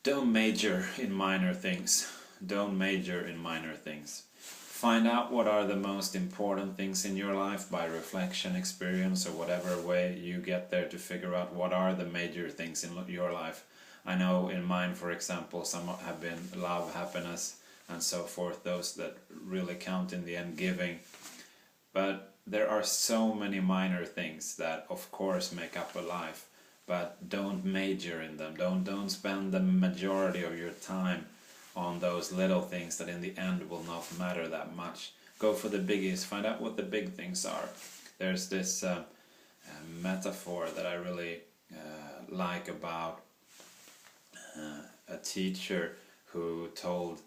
Don't major in minor things. Don't major in minor things. Find out what are the most important things in your life by reflection, experience, or whatever way you get there to figure out what are the major things in your life. I know in mine, for example, some have been love, happiness, and so forth, those that really count in the end, giving. But there are so many minor things that of course make up a life, but don't major in them. Don't spend the majority of your time on those little things that in the end will not matter that much. Go for the biggies, find out what the big things are. There's this metaphor that I really like about a teacher who told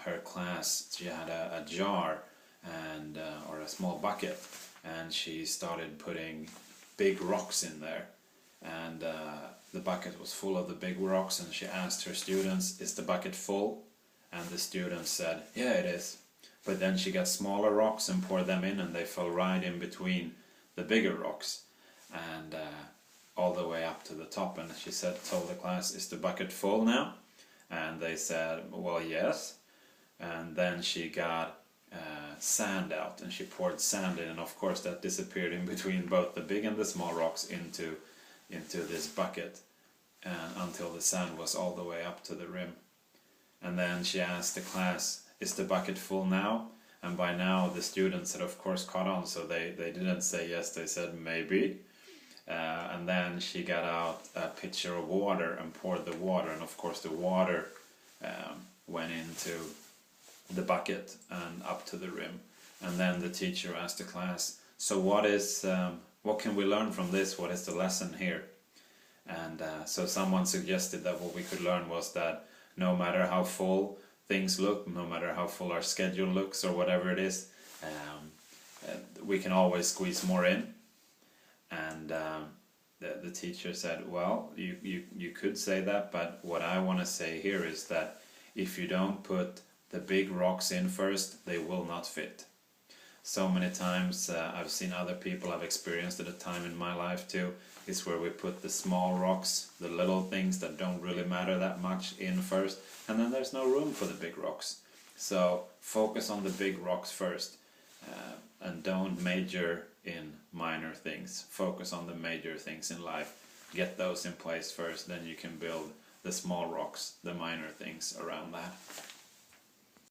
her class she had a jar and or a small bucket, and she started putting big rocks in there, and the bucket was full of the big rocks, and she asked her students, is the bucket full? And the students said, yeah, it is. But then she got smaller rocks and poured them in, and they fell right in between the bigger rocks and all the way up to the top. And she told the class, is the bucket full now? And they said, well, yes. And then she got sand out, and she poured sand in, and of course that disappeared in between both the big and the small rocks into this bucket, and until the sand was all the way up to the rim. And then she asked the class, is the bucket full now? And by now the students had of course caught on, so they didn't say yes, they said maybe. And then she got out a pitcher of water and poured the water, and of course the water went into the bucket and up to the rim. And then the teacher asked the class, so what can we learn from this? What is the lesson here? And so someone suggested that what we could learn was that no matter how full things look, no matter how full our schedule looks or whatever it is, we can always squeeze more in. And the teacher said, well, you could say that, but what I want to say here is that if you don't put the big rocks in first, they will not fit. So many times I've seen other people, I've experienced at a time in my life too, is where we put the small rocks, the little things that don't really matter that much in first, and then there's no room for the big rocks. So focus on the big rocks first, and don't major in minor things. Focus on the major things in life. Get those in place first, then you can build the small rocks, the minor things around that.